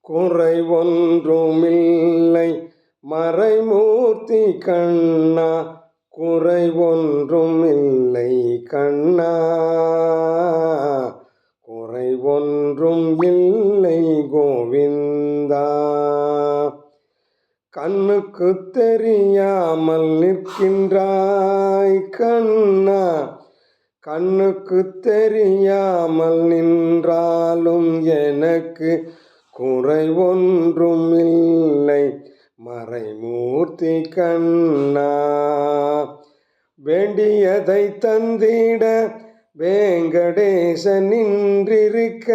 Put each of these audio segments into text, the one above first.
குறை ஒன்றுமில்லை மறைமூர்த்தி கண்ணா, குறை ஒன்றுமில்லை கண்ணா, குறை ஒன்றும் இல்லை கோவிந்தா. கண்ணுக்கு தெரியாமல் நிற்கின்றாய் கண்ணா, கண்ணுக்கு தெரியாமல் நின்றாலும் எனக்கு குறை ஒன்றும் இல்லை மறைமூர்த்தி கண்ணா. வேண்டியதை தந்திட வேங்கடேசன் நின்றிருக்க,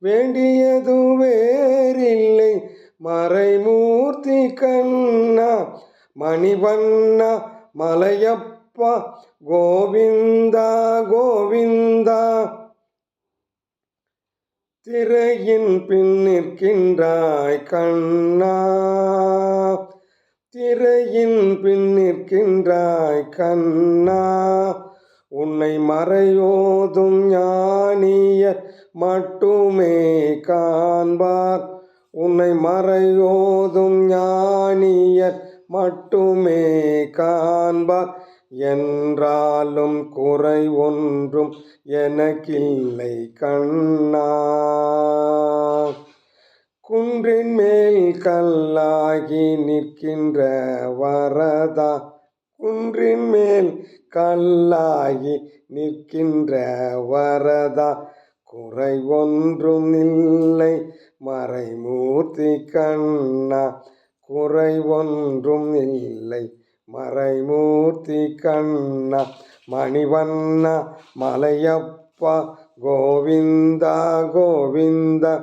வேண்டியது வேறில்லை மறைமூர்த்தி கண்ணா. மணிவண்ணா மலையப்பா கோவிந்தா கோவிந்தா. திரையின் பின் நிற்கின்றாய் கண்ணா, திரையின் பின் நிற்கின்றாய் கண்ணா. உன்னை மறையோதும் ஞானியர் மட்டுமே காண்பார், உன்னை மறையோதும் ஞானியர் மட்டுமே காண்பார். என்றாலும் குறை ஒன்றும் எனக்கில்லை கண்ணா. குன்றின் மேல் கல்லாகி நிற்கின்ற வரதா, குன்றின் மேல் கல்லாகி நிற்கின்ற வரதா. குறை ஒன்றும் இல்லை மறைமூர்த்தி கண்ணா, குறை ஒன்றும் இல்லை மறைமூர்த்தி கண்ணா. மணிவண்ணா மலையப்பா கோவிந்தா கோவிந்தா.